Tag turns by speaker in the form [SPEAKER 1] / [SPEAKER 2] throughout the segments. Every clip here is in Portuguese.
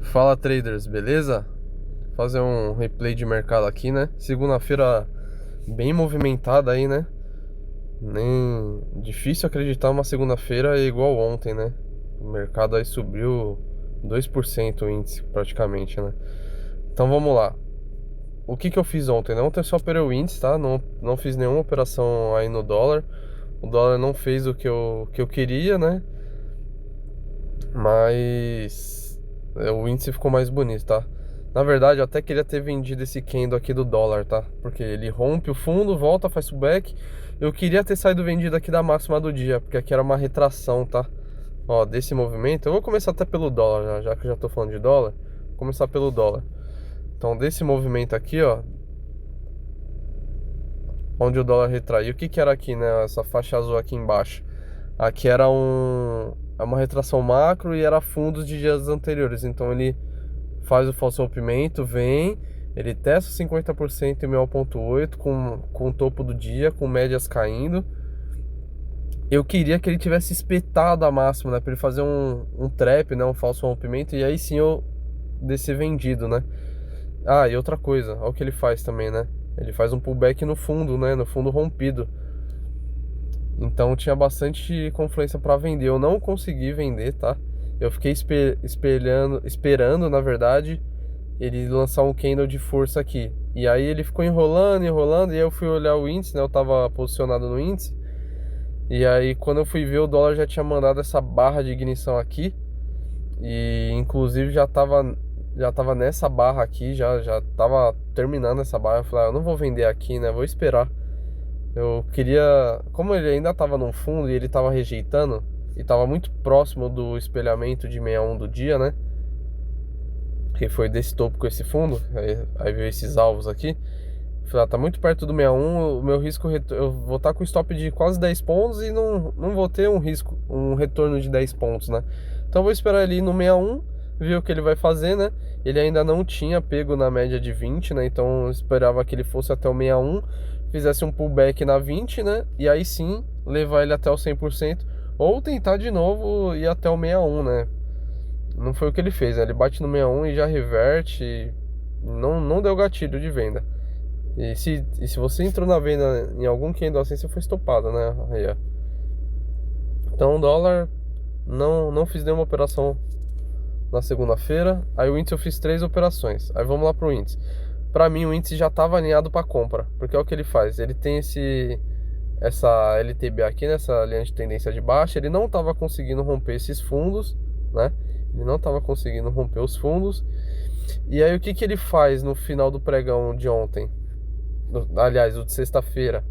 [SPEAKER 1] Fala traders, beleza? Fazer um replay de mercado aqui, né? Segunda-feira bem movimentada aí, né? Nem difícil acreditar uma segunda-feira igual ontem, né? O mercado aí subiu 2% o índice praticamente, né? Então vamos lá. O que que eu fiz ontem, né? Ontem eu só operei o índice, tá? Não fiz nenhuma operação aí no dólar. O dólar não fez o que eu queria, né? Mas o índice ficou mais bonito, tá? Na verdade, eu até queria ter vendido esse candle aqui do dólar, tá? Porque ele rompe o fundo, volta, faz pullback. Eu queria ter saído vendido aqui da máxima do dia, porque aqui era uma retração, tá? Ó, desse movimento. Eu vou começar até pelo dólar, já que eu já tô falando de dólar. Vou começar pelo dólar. Então, desse movimento aqui, ó, onde o dólar retraiu. O que que era aqui, né? Essa faixa azul aqui embaixo. Aqui era uma retração macro e era fundos de dias anteriores. Então ele faz o falso rompimento, vem, ele testa 50% em 1,8 com o topo do dia, com médias caindo. Eu queria que ele tivesse espetado a máxima, né? Pra ele fazer um trap, né? Um falso rompimento. E aí sim eu descer vendido, né? Ah, e outra coisa, olha o que ele faz também, né? Ele faz um pullback no fundo, né? No fundo rompido. Então tinha bastante confluência para vender. Eu não consegui vender, tá? Eu fiquei esperando, na verdade, ele lançar um candle de força aqui. E aí ele ficou enrolando, enrolando, e aí eu fui olhar o índice, né? Eu tava posicionado no índice. E aí quando eu fui ver, o dólar já tinha mandado essa barra de ignição aqui. E inclusive já tava nessa barra aqui, já tava terminando essa barra. Eu falei, eu não vou vender aqui, né? Vou esperar. Eu queria, como ele ainda estava no fundo e ele estava rejeitando e estava muito próximo do espelhamento de 61 do dia, né? Que foi desse topo com esse fundo, aí veio esses alvos aqui. Falei, tá muito perto do 61, o meu risco, eu vou estar com stop de quase 10 pontos e não vou ter um retorno de 10 pontos, né? Então eu vou esperar ele ir no 61, ver o que ele vai fazer, né? Ele ainda não tinha pego na média de 20, né? Então eu esperava que ele fosse até o 61, fizesse um pullback na 20, né? E aí sim, levar ele até o 100%, ou tentar de novo ir até o 61, né? Não foi o que ele fez, né? Ele bate no 61 e já reverte, não deu gatilho de venda. E se você entrou na venda em algum candle assim, você foi estopado, né? Aí, ó. Então o dólar, não fiz nenhuma operação na segunda-feira. Aí o índice eu fiz 3 operações. Aí vamos lá pro índice. Pra mim o índice já estava alinhado para compra, porque é o que ele faz. Ele tem essa LTB aqui, nessa linha de tendência de baixa. Ele não estava conseguindo romper esses fundos, né? Ele não estava conseguindo romper os fundos. E aí o que que ele faz no final do pregão de ontem? Aliás, o de sexta-feira,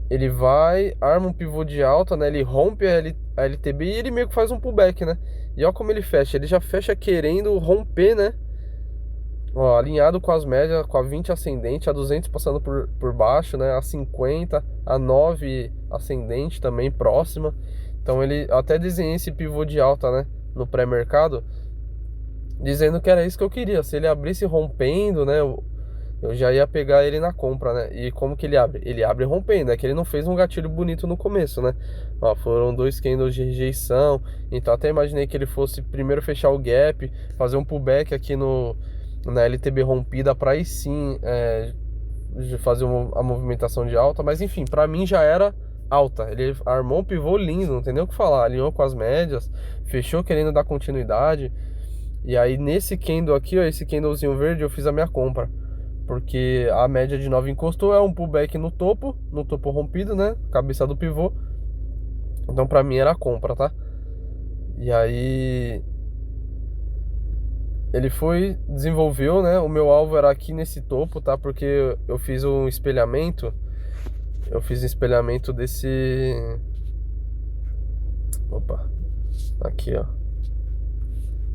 [SPEAKER 1] ele vai, arma um pivô de alta, né? Ele rompe a LTB e ele meio que faz um pullback, né? E olha como ele fecha, ele já fecha querendo romper, né? Ó, alinhado com as médias, com a 20 ascendente, a 200 passando por baixo, né? A 50, a 9 ascendente também próxima. Então ele até desenhei esse pivô de alta, né? No pré-mercado, dizendo que era isso que eu queria. Se ele abrisse rompendo, né? Eu já ia pegar ele na compra, né? E como que ele abre? Ele abre rompendo, é que ele não fez um gatilho bonito no começo, né? Ó, foram 2 candles de rejeição, então até imaginei que ele fosse primeiro fechar o gap, fazer um pullback aqui na LTB rompida para aí sim fazer a movimentação de alta, mas enfim, para mim já era alta. Ele armou um pivô lindo, não tem nem o que falar, alinhou com as médias, fechou querendo dar continuidade. E aí nesse candle aqui, ó, esse candlezinho verde, eu fiz a minha compra. Porque a média de 9 encostou, é um pullback no topo rompido, né? Cabeça do pivô. Então pra mim era a compra, tá? E aí ele foi, desenvolveu, né? O meu alvo era aqui nesse topo, tá? Porque eu fiz um espelhamento. Eu fiz um espelhamento desse. Opa, aqui, ó.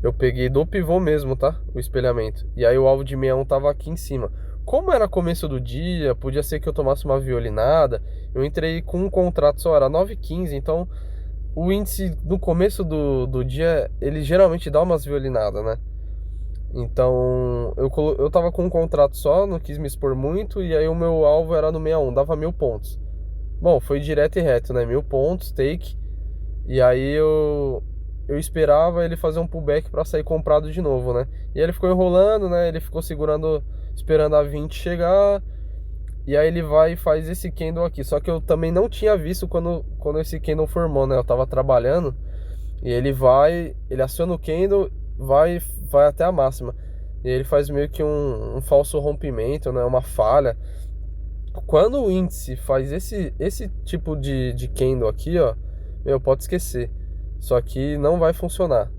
[SPEAKER 1] Eu peguei do pivô mesmo, tá? O espelhamento. E aí o alvo de 61 tava aqui em cima. Como era começo do dia, podia ser que eu tomasse uma violinada. Eu entrei com um contrato só, era 9,15. Então o índice no começo do dia, ele geralmente dá umas violinadas, né? Então eu tava com um contrato só, não quis me expor muito. E aí o meu alvo era no 61, dava 1.000 pontos. Bom, foi direto e reto, né? 1.000 pontos, take. E aí eu esperava ele fazer um pullback para sair comprado de novo, né? E aí ele ficou enrolando, né? Ele ficou segurando, esperando a 20 chegar. E aí ele vai e faz esse candle aqui. Só que eu também não tinha visto quando esse candle formou, né? Eu tava trabalhando e ele aciona o candle, vai até a máxima. E ele faz meio que um falso rompimento, né? Uma falha. Quando o índice faz esse tipo de candle aqui, ó, meu, pode esquecer. Isso aqui não vai funcionar.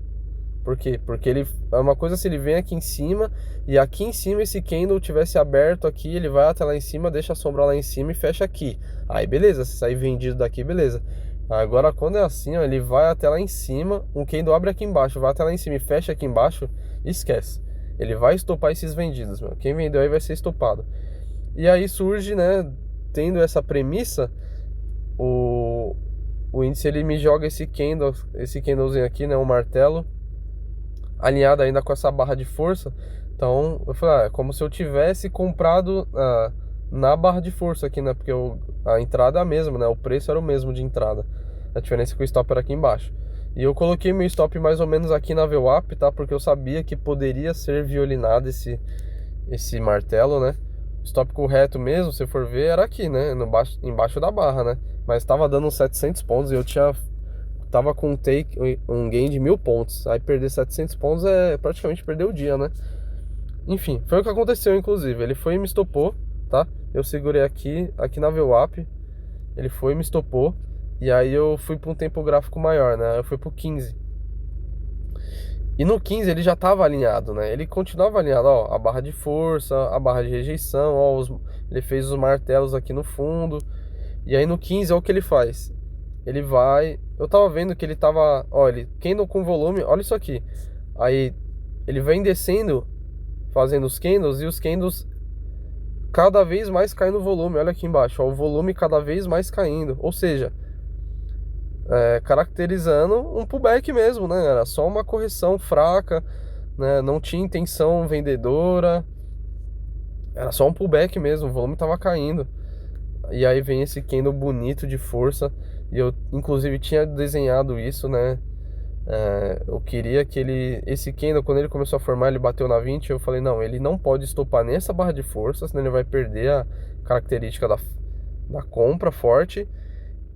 [SPEAKER 1] Por quê? Porque ele é uma coisa se ele vem aqui em cima e aqui em cima esse candle tivesse aberto aqui, ele vai até lá em cima, deixa a sombra lá em cima e fecha aqui. Aí beleza, se sair vendido daqui, beleza. Agora quando é assim, ó, ele vai até lá em cima, um candle abre aqui embaixo, vai até lá em cima e fecha aqui embaixo, esquece. Ele vai estopar esses vendidos, meu. Quem vendeu aí vai ser estopado. E aí surge, né, tendo essa premissa, o índice ele me joga esse candlezinho aqui, né, um martelo, alinhado ainda com essa barra de força. Então eu falei, é como se eu tivesse comprado na barra de força aqui, né, porque a entrada é a mesma, né, o preço era o mesmo de entrada. A diferença é que o stop era aqui embaixo. E eu coloquei meu stop mais ou menos aqui na VWAP, tá, porque eu sabia que poderia ser violinado esse martelo, né. Stop correto mesmo, se for ver, era aqui, né? Embaixo da barra, né? Mas tava dando uns 700 pontos e eu tava com um gain de 1000 pontos. Aí perder 700 pontos é praticamente perder o dia, né? Enfim, foi o que aconteceu, inclusive. Ele foi e me estopou, tá? Eu segurei aqui na VWAP. Ele foi e me estopou. E aí eu fui para um tempo gráfico maior, né? Eu fui pro 15. E no 15 ele já estava alinhado, né? Ele continuava alinhado, ó, a barra de força, a barra de rejeição, ó, ele fez os martelos aqui no fundo. E aí no 15, olha o que ele faz. Ele vai, eu tava vendo que ele tava, ó, ele candle com volume, olha isso aqui. Aí ele vem descendo, fazendo os candles e os candles cada vez mais caem no volume, olha aqui embaixo, ó, o volume cada vez mais caindo. Ou seja, caracterizando um pullback mesmo, né? Era só uma correção fraca, né? Não tinha intenção vendedora, era só um pullback mesmo, o volume tava caindo. E aí vem esse candle bonito de força, e eu inclusive tinha desenhado isso, né? Eu queria que esse candle, quando ele começou a formar, ele bateu na 20, eu falei, não, ele não pode estopar nessa barra de força, senão ele vai perder a característica da compra forte.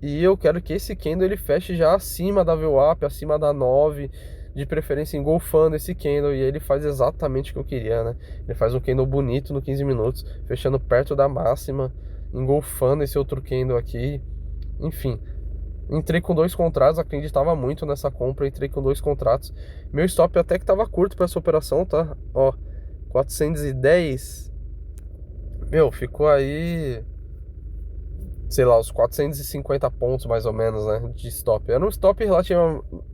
[SPEAKER 1] E eu quero que esse candle ele feche já acima da VWAP, acima da 9, de preferência engolfando esse candle. E ele faz exatamente o que eu queria, né? Ele faz um candle bonito no 15 minutos, fechando perto da máxima, engolfando esse outro candle aqui. Enfim, entrei com 2 contratos, acreditava muito nessa compra, entrei com 2 contratos. Meu stop até que tava curto para essa operação, tá? Ó, 410. Meu, ficou aí, sei lá, os 450 pontos mais ou menos, né, de stop. Era um stop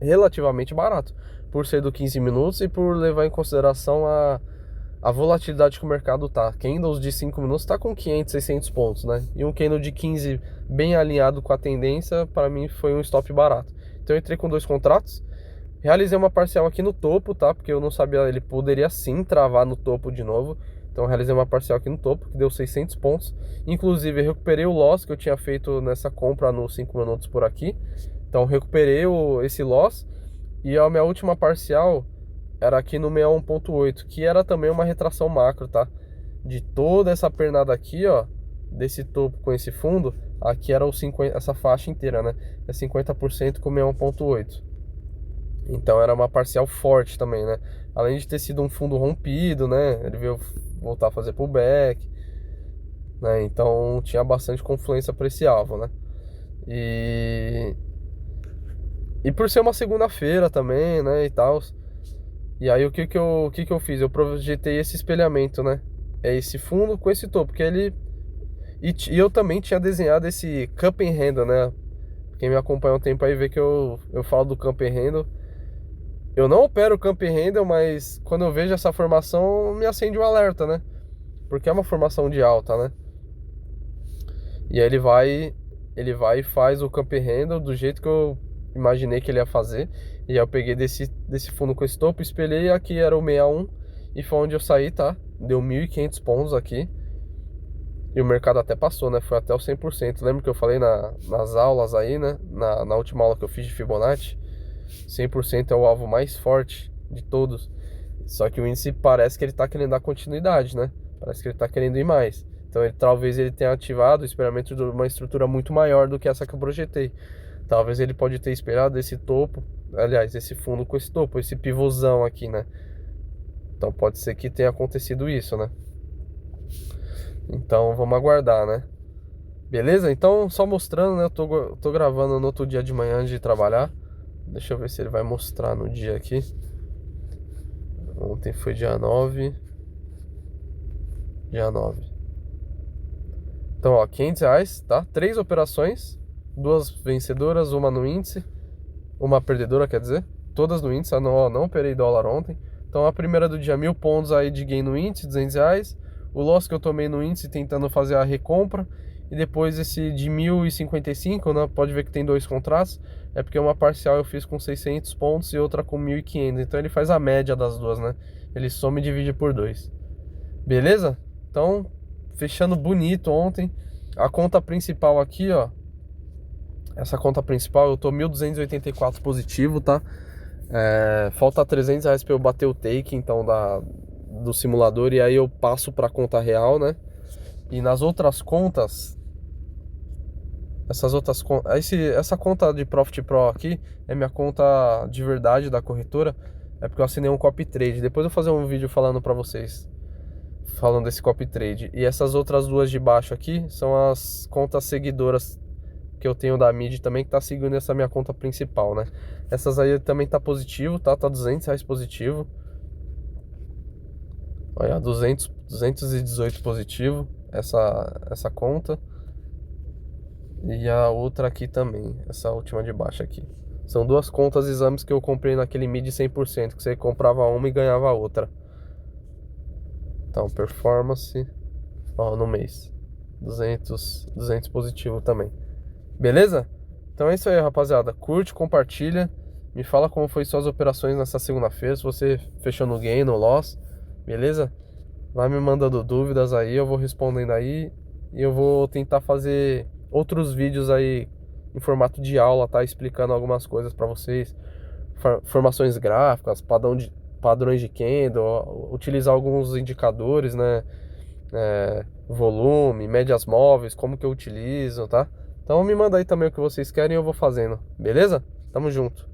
[SPEAKER 1] relativamente barato, por ser do 15 minutos e por levar em consideração a volatilidade que o mercado tá. Candles de 5 minutos tá com 500, 600 pontos, né? E um candle de 15 bem alinhado com a tendência, para mim foi um stop barato. Então eu entrei com 2 contratos, realizei uma parcial aqui no topo, tá? Porque eu não sabia, ele poderia sim travar no topo de novo. Então eu realizei uma parcial aqui no topo, que deu 600 pontos. Inclusive eu recuperei o loss que eu tinha feito nessa compra nos 5 minutos por aqui. Então recuperei esse loss. E a minha última parcial era aqui no 61.8, que era também uma retração macro, tá? De toda essa pernada aqui, ó, desse topo com esse fundo, aqui era essa faixa inteira, né? É 50% com 61.8. Então era uma parcial forte também, né? Além de ter sido um fundo rompido, né? Ele veio voltar a fazer pullback, né? Então tinha bastante confluência para esse alvo, né? E por ser uma segunda-feira também, né? E tal. E aí o que que eu fiz? Eu projetei esse espelhamento, né? É esse fundo com esse topo, porque ele... E eu também tinha desenhado esse cup and handle, né? Quem me acompanha há um tempo aí vê que eu falo do cup and handle. Eu não opero o Camp Handle, mas quando eu vejo essa formação, me acende um alerta, né? Porque é uma formação de alta, né? E aí ele vai e faz o Camp Handle do jeito que eu imaginei que ele ia fazer. E aí eu peguei desse fundo com esse topo, espelhei, aqui era o 61 e foi onde eu saí, tá? Deu 1.500 pontos aqui. E o mercado até passou, né? Foi até o 100%. Lembra que eu falei nas aulas aí, né? Na última aula que eu fiz de Fibonacci? 100% é o alvo mais forte de todos. Só que o índice parece que ele tá querendo dar continuidade, né? Parece que ele tá querendo ir mais. Então talvez ele tenha ativado o esperamento de uma estrutura muito maior do que essa que eu projetei. Talvez ele pode ter esperado esse topo, aliás, esse fundo com esse topo, esse pivôzão aqui, né? Então pode ser que tenha acontecido isso, né? Então vamos aguardar, né? Beleza? Então só mostrando, né? Eu tô gravando no outro dia de manhã antes de trabalhar. Deixa eu ver se ele vai mostrar no dia aqui. Ontem foi dia 9. Dia 9. Então, ó, R$ 500, tá? 3 operações, 2 vencedoras, uma no índice, uma perdedora, quer dizer, todas no índice. Não operei dólar ontem. Então, a primeira do dia, 1.000 pontos aí de gain no índice, R$ 200. O loss que eu tomei no índice tentando fazer a recompra. E depois esse de 1.055, né? Pode ver que tem 2 contratos. É porque uma parcial eu fiz com 600 pontos e outra com 1.500. Então, ele faz a média das duas, né? Ele soma e divide por 2. Beleza? Então, fechando bonito ontem. A conta principal aqui, ó. Essa conta principal eu tô 1.284 positivo, tá? Falta R$ 300 pra eu bater o take, então, do simulador. E aí eu passo pra conta real, né? E nas outras contas... Essa conta de Profit Pro aqui é minha conta de verdade da corretora. É porque eu assinei um copy trade. Depois eu vou fazer um vídeo falando pra vocês, falando desse copy trade. E essas outras duas de baixo aqui são as contas seguidoras que eu tenho da MID também, que tá seguindo essa minha conta principal, né? Essas aí também tá positivo, tá? Tá R$ 200 positivo. Olha, 218 positivo essa conta. E a outra aqui também, essa última de baixo aqui. São duas contas exames que eu comprei naquele MID 100%, que você comprava uma e ganhava a outra. Então, performance, ó, no mês. 200 positivo também. Beleza? Então é isso aí, rapaziada. Curte, compartilha. Me fala como foi suas operações nessa segunda-feira. Se você fechou no gain, no loss. Beleza? Vai me mandando dúvidas aí. Eu vou respondendo aí. E eu vou tentar fazer outros vídeos aí em formato de aula, tá? Explicando algumas coisas pra vocês. Formações gráficas, padrões de candle. Utilizar alguns indicadores, né? Volume, médias móveis, como que eu utilizo, tá? Então me manda aí também o que vocês querem e eu vou fazendo, beleza? Tamo junto.